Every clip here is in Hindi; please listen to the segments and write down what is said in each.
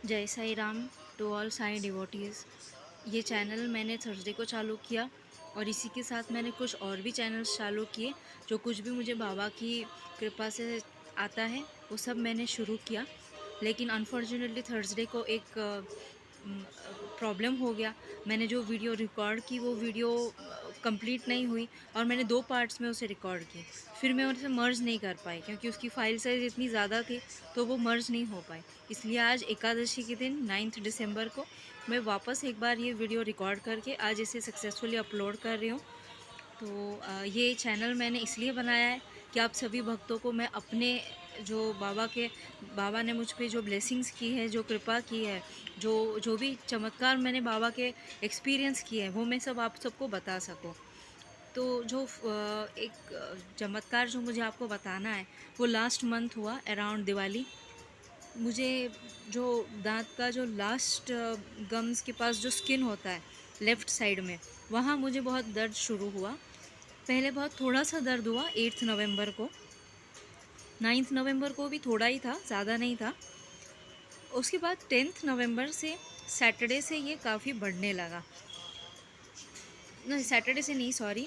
जय Sai Ram to all Sai devotees. ये चैनल मैंने थर्सडे को चालू किया और इसी के साथ मैंने कुछ और भी चैनल्स चालू किए। जो कुछ भी मुझे बाबा की कृपा से आता है वो सब मैंने शुरू किया। लेकिन अनफॉर्चुनेटली थर्सडे को एक प्रॉब्लम हो गया। मैंने जो वीडियो रिकॉर्ड की वो वीडियो कंप्लीट नहीं हुई और मैंने 2 पार्ट्स में उसे रिकॉर्ड की। फिर मैं उसे मर्ज नहीं कर पाई क्योंकि उसकी फ़ाइल साइज़ इतनी ज़्यादा थी तो वो मर्ज नहीं हो पाई। इसलिए आज एकादशी के दिन 9 दिसंबर को मैं वापस एक बार ये वीडियो रिकॉर्ड करके आज इसे सक्सेसफुली अपलोड कर रही हूँ। तो ये चैनल मैंने इसलिए बनाया है कि आप सभी भक्तों को मैं अपने जो बाबा ने मुझ पे जो ब्लेसिंग्स की है, जो कृपा की है, जो जो भी चमत्कार मैंने बाबा के एक्सपीरियंस किए हैं वो मैं सब आप सबको बता सकूँ। तो जो एक चमत्कार जो मुझे आपको बताना है वो लास्ट मंथ हुआ अराउंड दिवाली। मुझे जो दांत का जो लास्ट गम्स के पास जो स्किन होता है लेफ़्ट साइड में, वहाँ मुझे बहुत दर्द शुरू हुआ। पहले बहुत थोड़ा सा दर्द हुआ 8 नवंबर को। 9 नवंबर को भी थोड़ा ही था, ज़्यादा नहीं था। उसके बाद 10 नवंबर से सैटरडे से ये काफ़ी बढ़ने लगा। नहीं, सैटरडे से नहीं, सॉरी,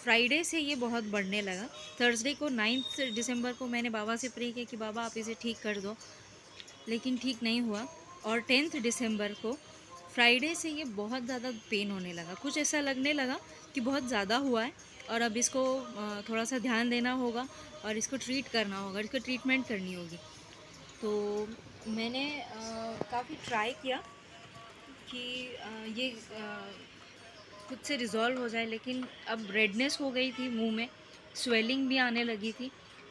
फ्राइडे से ये बहुत बढ़ने लगा। थर्सडे को 9 दिसंबर को मैंने बाबा से प्रे किया कि बाबा आप इसे ठीक कर दो, लेकिन ठीक नहीं हुआ। और 10 दिसंबर को फ्राइडे से ये बहुत ज़्यादा पेन होने लगा। कुछ ऐसा लगने लगा कि बहुत ज़्यादा हुआ है और अब इसको थोड़ा सा ध्यान देना होगा और इसको ट्रीट करना होगा, इसको ट्रीटमेंट करनी होगी। तो मैंने काफ़ी ट्राई किया कि ये खुद से रिज़ॉल्व हो जाए, लेकिन अब रेडनेस हो गई थी मुंह में, स्वेलिंग भी आने लगी थी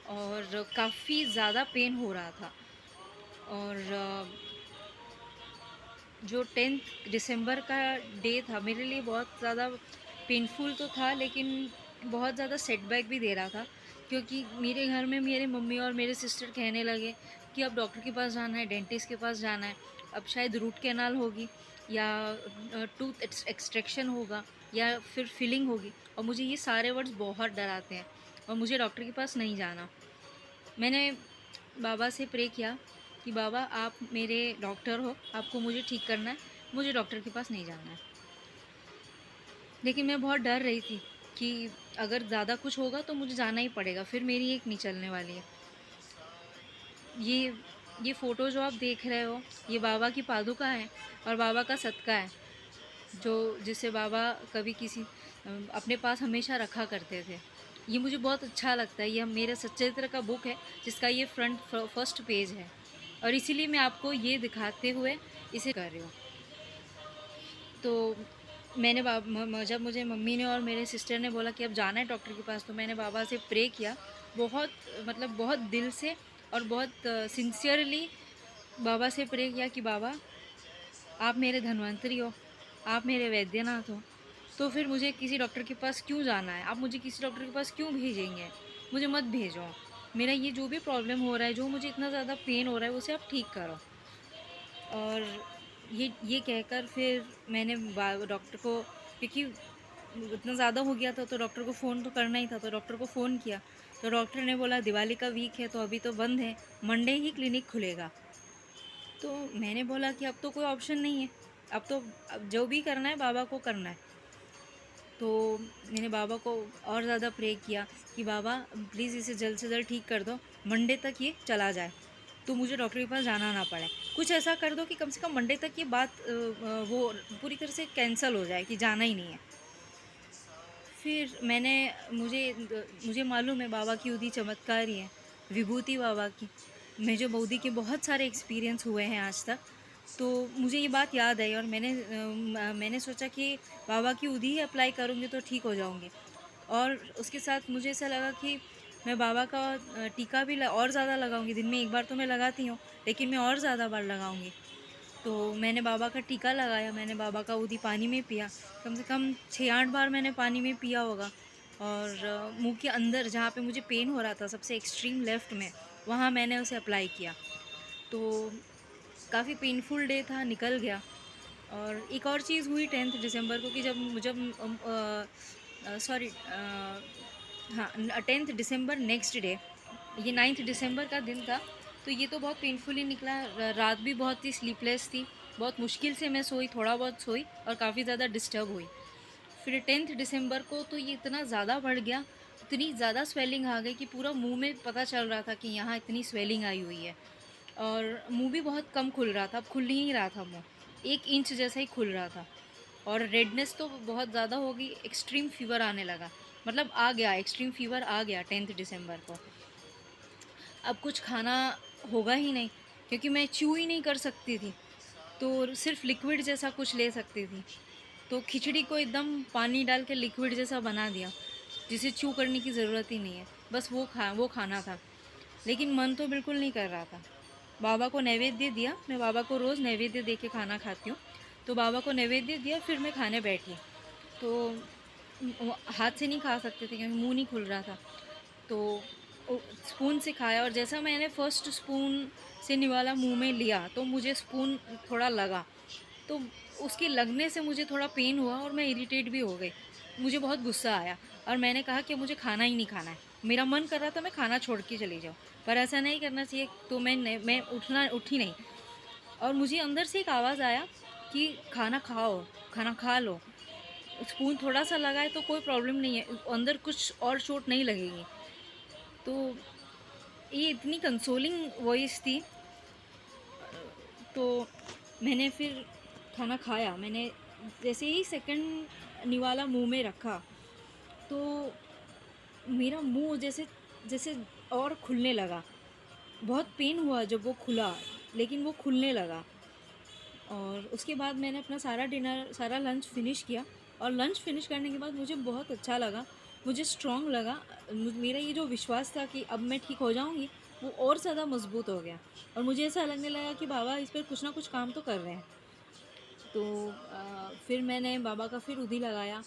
और काफ़ी ज़्यादा पेन हो रहा था। और जो 10 दिसंबर का डे था मेरे लिए बहुत ज़्यादा पेनफुल तो था, लेकिन बहुत ज़्यादा सेटबैक भी दे रहा था क्योंकि मेरे घर में मेरे मम्मी और मेरे सिस्टर कहने लगे कि अब डॉक्टर के पास जाना है, डेंटिस्ट के पास जाना है, अब शायद रूट कैनाल होगी या टूथ एक्सट्रैक्शन होगा या फिर फिलिंग होगी। और मुझे ये सारे वर्ड्स बहुत डराते हैं और मुझे डॉक्टर के पास नहीं जाना। मैंने बाबा से प्रे किया कि बाबा आप मेरे डॉक्टर हो, आपको मुझे ठीक करना है, मुझे डॉक्टर के पास नहीं जाना है। लेकिन मैं बहुत डर रही थी कि अगर ज़्यादा कुछ होगा तो मुझे जाना ही पड़ेगा, फिर मेरी एक नहीं चलने वाली है। ये ये फ़ोटो जो आप देख रहे हो ये बाबा की पादुका है और बाबा का सदका है, जो जिसे बाबा कभी अपने पास हमेशा रखा करते थे। ये मुझे बहुत अच्छा लगता है। ये मेरे सच्चरित्र का बुक है जिसका ये फर्स्ट पेज है और इसीलिए मैं आपको ये दिखाते हुए इसे कर रही हूँ। तो मैंने जब मुझे मम्मी ने और मेरे सिस्टर ने बोला कि अब जाना है डॉक्टर के पास, तो मैंने बाबा से प्रे किया बहुत, मतलब बहुत दिल से और बहुत सिंसियरली बाबा से प्रे किया कि बाबा आप मेरे धन्वंतरी हो, आप मेरे वैद्यनाथ हो, तो फिर मुझे किसी डॉक्टर के पास क्यों जाना है? आप मुझे किसी डॉक्टर के पास क्यों भेजेंगे? मुझे मत भेजो। मेरा ये जो भी प्रॉब्लम हो रहा है, जो मुझे इतना ज़्यादा पेन हो रहा है, उसे आप ठीक करो। और ये कहकर फिर मैंने डॉक्टर को, क्योंकि इतना ज़्यादा हो गया था तो डॉक्टर को फ़ोन तो करना ही था, तो डॉक्टर को फ़ोन किया। तो डॉक्टर ने बोला दिवाली का वीक है तो अभी तो बंद है, मंडे ही क्लिनिक खुलेगा। तो मैंने बोला कि अब तो कोई ऑप्शन नहीं है, अब जो भी करना है बाबा को करना है। तो मैंने बाबा को और ज़्यादा प्रे किया कि बाबा प्लीज़ इसे जल्द से जल्द ठीक कर दो, मंडे तक ये चला जाए, तो मुझे डॉक्टर के पास जाना ना पड़े। कुछ ऐसा कर दो कि कम से कम मंडे तक ये बात वो पूरी तरह से कैंसिल हो जाए कि जाना ही नहीं है। फिर मुझे मालूम है बाबा की उदी चमत्कार ही है, विभूति बाबा की। मुझे बऊदी के बहुत सारे एक्सपीरियंस हुए हैं आज तक, तो मुझे ये बात याद आई और मैंने सोचा कि बाबा की उदी ही अप्लाई करूँगी तो ठीक हो जाऊँगी। और उसके साथ मुझे ऐसा लगा कि मैं बाबा का टीका भी और ज़्यादा लगाऊंगी। दिन में एक बार तो मैं लगाती हूँ, लेकिन मैं और ज़्यादा बार लगाऊंगी। तो मैंने बाबा का टीका लगाया, मैंने बाबा का उदी पानी में पिया, कम से कम 6-8 बार मैंने पानी में पिया होगा। और मुंह के अंदर जहाँ पे मुझे पेन हो रहा था सबसे एक्सट्रीम लेफ़्ट में, वहाँ मैंने उसे अप्लाई किया। तो काफ़ी पेनफुल डे था, निकल गया। और एक और चीज़ हुई 10 दिसंबर को कि जब जब सॉरी हाँ, 10 दिसंबर नेक्स्ट डे, ये 9 दिसंबर का दिन था। तो ये तो बहुत पेनफुली निकला। रात भी बहुत ही स्लीपलेस थी, बहुत मुश्किल से मैं सोई, थोड़ा बहुत सोई और काफ़ी ज़्यादा डिस्टर्ब हुई। फिर 10 दिसंबर को तो ये इतना ज़्यादा बढ़ गया, इतनी ज़्यादा स्वेलिंग आ गई कि पूरा मुंह में पता चल रहा था कि यहाँ इतनी स्वेलिंग आई हुई है। और मुंह भी बहुत कम खुल रहा था, अब खुल ही नहीं रहा था मुंह, 1 इंच जैसा ही खुल रहा था। और रेडनेस तो बहुत ज़्यादा हो गई, एक्सट्रीम फीवर आने लगा, मतलब आ गया, एक्सट्रीम फीवर आ गया 10 दिसंबर को। अब कुछ खाना होगा ही नहीं, क्योंकि मैं च्यू ही नहीं कर सकती थी, तो सिर्फ लिक्विड जैसा कुछ ले सकती थी। तो खिचड़ी को एकदम पानी डाल के लिक्विड जैसा बना दिया, जिसे च्यू करने की ज़रूरत ही नहीं है, बस वो खाना था। लेकिन मन तो बिल्कुल नहीं कर रहा था। बाबा को नैवेद्य दिया, मैं बाबा को रोज़ नैवेद्य दे के खाना खाती हूँ, तो बाबा को नैवेद्य दिया, फिर मैं खाने बैठी। तो हाथ से नहीं खा सकते थे क्योंकि मुंह नहीं खुल रहा था, तो स्पून से खाया। और जैसा मैंने फर्स्ट स्पून से निवाला मुंह में लिया, तो मुझे स्पून थोड़ा लगा, तो उसके लगने से मुझे थोड़ा पेन हुआ और मैं इरिटेट भी हो गई, मुझे बहुत गुस्सा आया। और मैंने कहा कि मुझे खाना ही नहीं खाना है, मेरा मन कर रहा था मैं खाना छोड़ के चली जाऊँ, पर ऐसा नहीं करना चाहिए, तो मैं उठी नहीं। और मुझे अंदर से एक आवाज़ आया कि खाना खाओ, खाना खा लो, स्पून थोड़ा सा लगा है तो कोई प्रॉब्लम नहीं है, अंदर कुछ और चोट नहीं लगेगी। तो ये इतनी कंसोलिंग वॉइस थी। तो मैंने फिर खाना खाया, मैंने जैसे ही सेकंड निवाला मुंह में रखा, तो मेरा मुंह जैसे जैसे और खुलने लगा, बहुत पेन हुआ जब वो खुला, लेकिन वो खुलने लगा। और उसके बाद मैंने अपना सारा डिनर, सारा लंच फिनिश किया, और लंच फिनिश करने के बाद मुझे बहुत अच्छा लगा, मुझे स्ट्रॉन्ग लगा। मेरा ये जो विश्वास था कि अब मैं ठीक हो जाऊंगी, वो और ज़्यादा मजबूत हो गया। और मुझे ऐसा लगने लगा कि बाबा इस पर कुछ ना कुछ काम तो कर रहे हैं। तो फिर मैंने बाबा का फिर उदी लगाया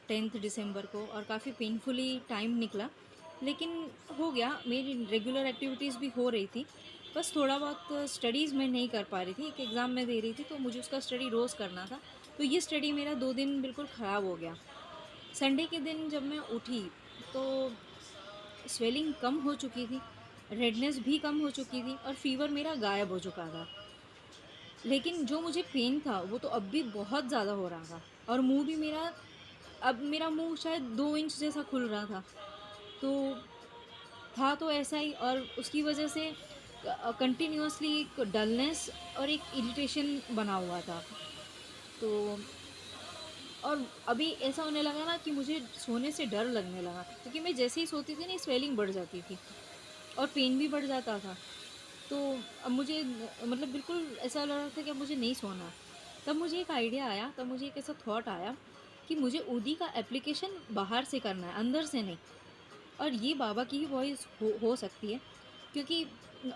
10 दिसंबर को, और काफ़ी पेनफुली टाइम निकला, लेकिन हो गया। मेरी रेगुलर एक्टिविटीज़ भी हो रही थी, बस थोड़ा बहुत स्टडीज़ मैं नहीं कर पा रही थी, एक एग्ज़ाम में दे रही थी, तो मुझे उसका स्टडी रोज़ करना था, तो ये स्टडी मेरा 2 दिन बिल्कुल ख़राब हो गया। संडे के दिन जब मैं उठी, तो स्वेलिंग कम हो चुकी थी, रेडनेस भी कम हो चुकी थी, और फीवर मेरा गायब हो चुका था। लेकिन जो मुझे पेन था वो तो अब भी बहुत ज़्यादा हो रहा था, और मुंह भी मेरा, अब मेरा मुंह शायद 2 इंच जैसा खुल रहा था। तो था तो ऐसा ही, और उसकी वजह से कंटिन्यूसली एक डलनेस और एक इरिटेशन बना हुआ था। तो और अभी ऐसा होने लगा ना कि मुझे सोने से डर लगने लगा, क्योंकि मैं जैसे ही सोती थी ना स्वेलिंग बढ़ जाती थी और पेन भी बढ़ जाता था। तो अब मुझे मतलब बिल्कुल ऐसा लग रहा था कि अब मुझे नहीं सोना। तब मुझे एक आइडिया आया, तब मुझे एक ऐसा थॉट आया कि मुझे ऊदी का एप्लीकेशन बाहर से करना है, अंदर से नहीं। और ये बाबा की ही वॉइस हो सकती है, क्योंकि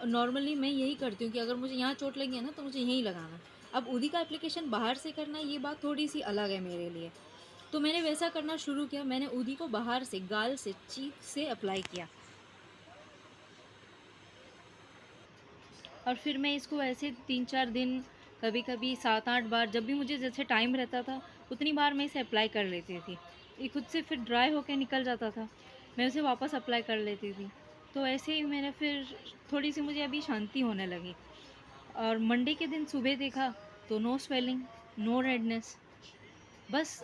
नॉर्मली मैं यही करती हूँ कि अगर मुझे यहाँ चोट लगी है ना, तो मुझे यहीं लगाना है। अब ऊदी का एप्लीकेशन बाहर से करना, ये बात थोड़ी सी अलग है मेरे लिए। तो मैंने वैसा करना शुरू किया, मैंने ऊदी को बाहर से, गाल से, चीक से अप्लाई किया। और फिर मैं इसको ऐसे 3-4 दिन, कभी कभी 7-8 बार, जब भी मुझे जैसे टाइम रहता था उतनी बार मैं इसे अप्लाई कर लेती थी। ये खुद से फिर ड्राई होकर निकल जाता था, मैं उसे वापस अप्लाई कर लेती थी। तो ऐसे ही मैंने फिर थोड़ी सी मुझे अभी शांति होने लगी। और मंडे के दिन सुबह देखा तो नो स्वेलिंग, नो रेडनेस, बस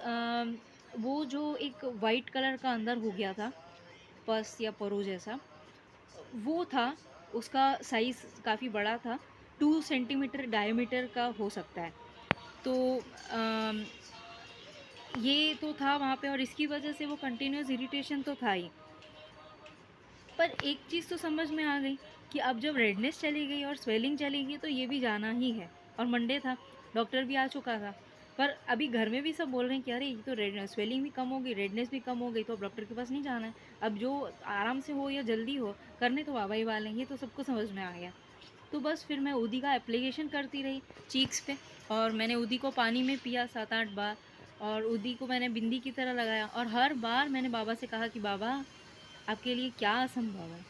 वो जो एक वाइट कलर का अंदर हो गया था, पस या परो जैसा, वो था, उसका साइज़ काफ़ी बड़ा था, 2 सेंटीमीटर डायमीटर का हो सकता है। तो अम, ये तो था वहाँ पे, और इसकी वजह से वो कंटिन्यूस इरिटेशन तो था ही। पर एक चीज़ तो समझ में आ गई कि अब जब रेडनेस चली गई और स्वेलिंग चली गई, तो ये भी जाना ही है। और मंडे था, डॉक्टर भी आ चुका था। पर अभी घर में भी सब बोल रहे हैं कि अरे ये तो रेड स्वेलिंग भी कम हो गई, रेडनेस भी कम हो गई, तो अब डॉक्टर के पास नहीं जाना है। अब जो आराम से हो या जल्दी हो, करने तो बाबा ही वाले हैं, ये तो सबको समझ में आ गया। तो बस फिर मैं उदी का एप्लीकेशन करती रही चीक्स पे, और मैंने उदी को पानी में पिया 7-8 बार, और उदी को मैंने बिंदी की तरह लगाया, और हर बार मैंने बाबा से कहा कि बाबा, आपके लिए क्या असंभव है,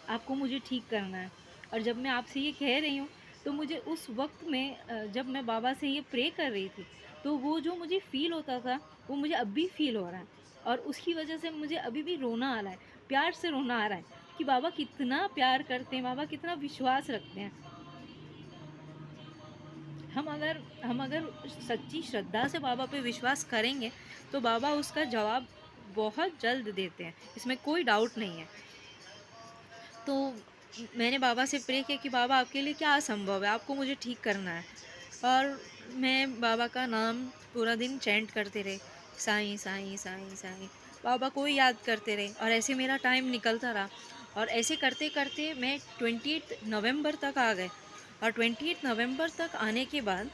आपको मुझे ठीक करना है। और जब मैं आपसे ये कह रही हूँ, तो मुझे उस वक्त में जब मैं बाबा से ये प्रे कर रही थी, तो वो जो मुझे फ़ील होता था, वो मुझे अब भी फ़ील हो रहा है। और उसकी वजह से मुझे अभी भी रोना आ रहा है, प्यार से रोना आ रहा है। कि बाबा कितना प्यार करते हैं, बाबा कितना विश्वास रखते हैं। हम अगर सच्ची श्रद्धा से बाबा पे विश्वास करेंगे तो बाबा उसका जवाब बहुत जल्द देते हैं, इसमें कोई डाउट नहीं है। तो मैंने बाबा से प्रे किया कि बाबा आपके लिए क्या असंभव है, आपको मुझे ठीक करना है। और मैं बाबा का नाम पूरा दिन चैंट करते रहे, साईं साईं साईं साईं, बाबा को ही याद करते रहे। और ऐसे मेरा टाइम निकलता रहा, और ऐसे करते करते मैं 28 नवंबर तक आ गए। और 28 नवंबर तक आने के बाद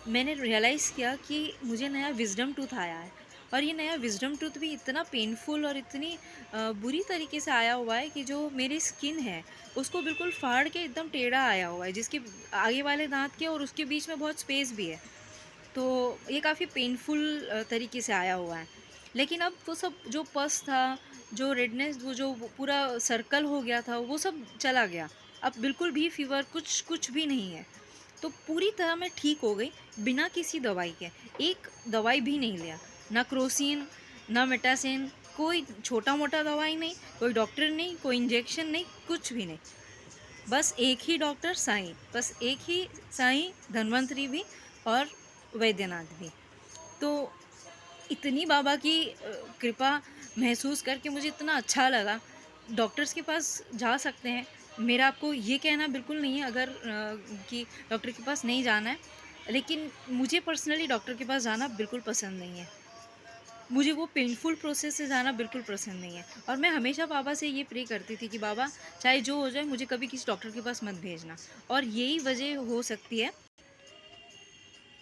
मैंने रियलाइज़ किया कि मुझे नया विज़डम टूथ आया है। और ये नया विज़डम टूथ भी इतना पेनफुल और इतनी बुरी तरीके से आया हुआ है कि जो मेरी स्किन है उसको बिल्कुल फाड़ के एकदम टेढ़ा आया हुआ है, जिसके आगे वाले दांत के और उसके बीच में बहुत स्पेस भी है। तो ये काफ़ी पेनफुल तरीके से आया हुआ है। लेकिन अब वो सब जो पस था, जो रेडनेस, वो पूरा सर्कल हो गया था, वो सब चला गया। अब बिल्कुल भी फ़ीवर कुछ कुछ भी नहीं है। तो पूरी तरह मैं ठीक हो गई बिना किसी दवाई के। एक दवाई भी नहीं लिया, ना क्रोसिन, ना मेटासिन, कोई छोटा मोटा दवाई नहीं, कोई डॉक्टर नहीं, कोई इंजेक्शन नहीं, कुछ भी नहीं। बस एक ही डॉक्टर साईं, बस एक ही साईं, धन्वंतरी भी और वैद्यनाथ भी। तो इतनी बाबा की कृपा महसूस करके मुझे इतना अच्छा लगा। डॉक्टर्स के पास जा सकते हैं, मेरा आपको ये कहना बिल्कुल नहीं है अगर कि डॉक्टर के पास नहीं जाना है, लेकिन मुझे पर्सनली डॉक्टर के पास जाना बिल्कुल पसंद नहीं है। मुझे वो पेनफुल प्रोसेस से जाना बिल्कुल पसंद नहीं है। और मैं हमेशा बाबा से ये प्रे करती थी कि बाबा चाहे जो हो जाए मुझे कभी किसी डॉक्टर के पास मत भेजना। और यही वजह हो सकती है।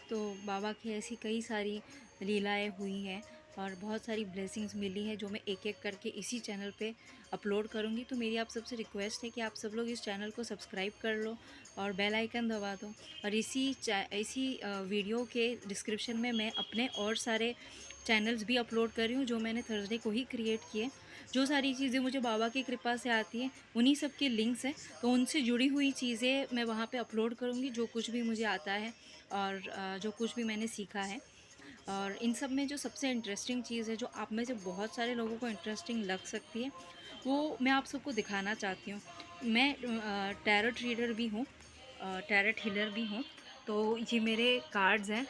तो बाबा की ऐसी कई सारी लीलाएं हुई हैं और बहुत सारी ब्लेसिंग्स मिली है, जो मैं एक एक करके इसी चैनल पे अपलोड करूँगी। तो मेरी आप सबसे रिक्वेस्ट है कि आप सब लोग इस चैनल को सब्सक्राइब कर लो और बेल आइकन दबा दो। और इसी वीडियो के डिस्क्रिप्शन में मैं अपने और सारे चैनल्स भी अपलोड कर रही हूँ, जो मैंने थर्सडे को ही क्रिएट किए। जो सारी चीज़ें मुझे बाबा की कृपा से आती हैं उन्हीं सब के लिंक्स हैं, तो उनसे जुड़ी हुई चीज़ें मैं वहाँ पे अपलोड करूँगी, जो कुछ भी मुझे आता है और जो कुछ भी मैंने सीखा है। और इन सब में जो सबसे इंटरेस्टिंग चीज़ है, जो आप में से बहुत सारे लोगों को इंटरेस्टिंग लग सकती है, वो मैं आप सबको दिखाना चाहती हूँ। मैं टैरोट रीडर भी हूँ, टैरोट हीलर भी हूँ। तो ये मेरे कार्ड्स हैं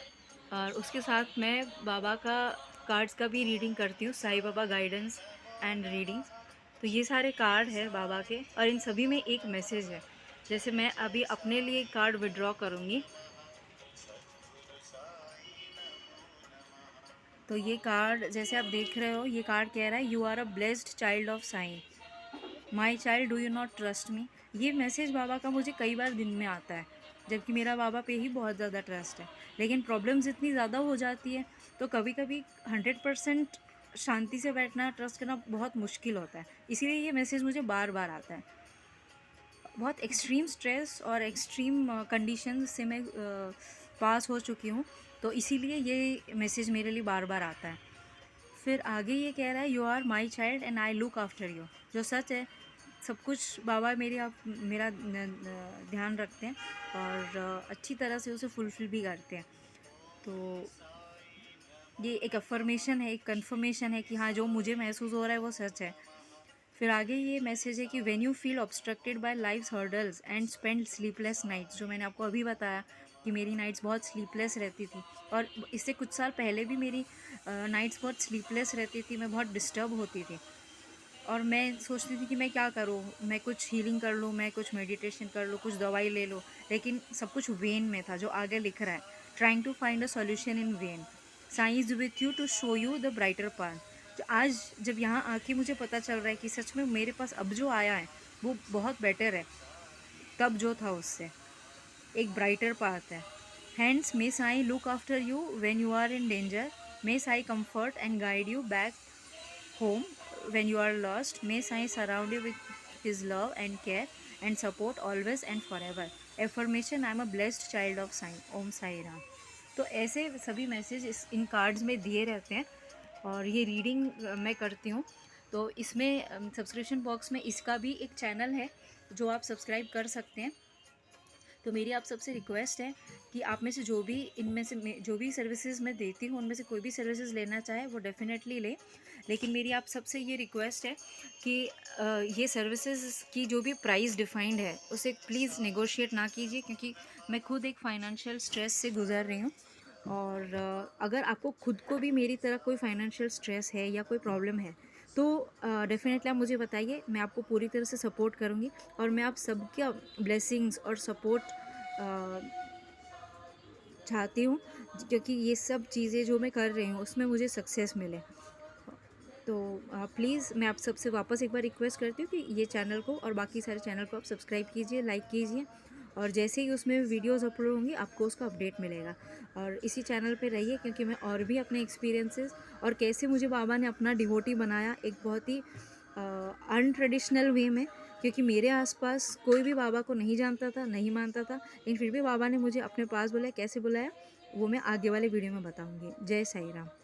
और उसके साथ मैं बाबा का कार्ड्स का भी रीडिंग करती हूँ, Sai Baba guidance and reading. तो ये सारे कार्ड है बाबा के और इन सभी में एक मैसेज है। जैसे मैं अभी अपने लिए एक कार्ड विड्रॉ करूँगी। तो ये कार्ड जैसे आप देख रहे हो, ये कार्ड कह रहा है you are a blessed child of Sai, my child do you not trust me. ये मैसेज बाबा का मुझे कई बार दिन में आता है, जबकि मेरा बाबा पे ही बहुत ज़्यादा ट्रस्ट है। लेकिन प्रॉब्लम्स इतनी ज़्यादा हो जाती है तो कभी कभी 100% शांति से बैठना, ट्रस्ट करना बहुत मुश्किल होता है। इसीलिए ये मैसेज मुझे बार बार आता है। बहुत एक्सट्रीम स्ट्रेस और एक्सट्रीम कंडीशन से मैं पास हो चुकी हूँ, तो इसीलिए ये मैसेज मेरे लिए बार बार आता है। फिर आगे ये कह रहा है you are my child and I look after you, जो सच है। सब कुछ बाबा मेरा ध्यान रखते हैं और अच्छी तरह से उसे फुलफ़िल भी करते हैं। तो ये एक अफर्मेशन है, एक कन्फर्मेशन है कि हाँ, जो मुझे महसूस हो रहा है वो सच है। फिर आगे ये मैसेज है कि when you feel obstructed by life's hurdles and spend sleepless nights, जो मैंने आपको अभी बताया कि मेरी नाइट्स बहुत स्लीपलेस रहती थी। और इससे कुछ साल पहले भी मेरी नाइट्स बहुत स्लीपलेस रहती थी, मैं बहुत डिस्टर्ब होती थी। और मैं सोचती थी कि मैं क्या करूँ, मैं कुछ हीलिंग कर लूँ, मैं कुछ मेडिटेशन कर लूँ, कुछ दवाई ले लूँ, लेकिन सब कुछ वेन में था। जो आगे लिख रहा है, trying to find a solution in vain, science is with you to show you the brighter path. जो आज जब यहाँ आके मुझे पता चल रहा है कि सच में मेरे पास अब जो आया है वो बहुत बेटर है, तब जो था उससे एक ब्राइटर पाथ है। Hands may Sai look after you when you are in danger, may Sai comfort and guide you back home when you are lost. May Sai surround you with his love and care and support always and forever. Affirmation, I am a blessed child of Sai. ओम साई राम। तो ऐसे सभी मैसेज इन कार्ड्स में दिए रहते हैं और ये रीडिंग मैं करती हूँ। तो इसमें सब्सक्रिप्शन बॉक्स में इसका भी एक चैनल है जो आप सब्सक्राइब कर सकते हैं। तो मेरी आप सबसे रिक्वेस्ट है कि आप में से जो भी इनमें से जो भी सर्विसेज मैं देती हूँ उनमें से कोई भी सर्विसेज लेना चाहे वो डेफ़िनेटली ले। लेकिन मेरी आप सबसे ये रिक्वेस्ट है कि ये सर्विसेज की जो भी प्राइस डिफाइंड है उसे प्लीज़ नेगोशिएट ना कीजिए, क्योंकि मैं खुद एक फ़ाइनेंशियल स्ट्रेस से गुज़र रही हूँ। और अगर आपको खुद को भी मेरी तरह कोई फाइनेंशियल स्ट्रेस है या कोई प्रॉब्लम है तो डेफ़िनेटली आप मुझे बताइए, मैं आपको पूरी तरह से सपोर्ट करूँगी। और मैं आप सबका ब्लेसिंग्स और सपोर्ट चाहती हूँ, क्योंकि ये सब चीज़ें जो मैं कर रही हूँ उसमें मुझे सक्सेस मिले। तो प्लीज़ मैं आप सबसे वापस एक बार रिक्वेस्ट करती हूँ कि ये चैनल को और बाकी सारे चैनल को आप सब्सक्राइब कीजिए, लाइक कीजिए, और जैसे ही उसमें वीडियोस अपलोड होंगी आपको उसका अपडेट मिलेगा। और इसी चैनल पे रहिए, क्योंकि मैं और भी अपने एक्सपीरियंसेस और कैसे मुझे बाबा ने अपना डिवोटी बनाया एक बहुत ही अनट्रेडिशनल वे में, क्योंकि मेरे आसपास कोई भी बाबा को नहीं जानता था, नहीं मानता था, लेकिन फिर भी बाबा ने मुझे अपने पास बुलाया। कैसे बुलाया वो मैं आगे वाले वीडियो में बताऊँगी। जय साईं राम।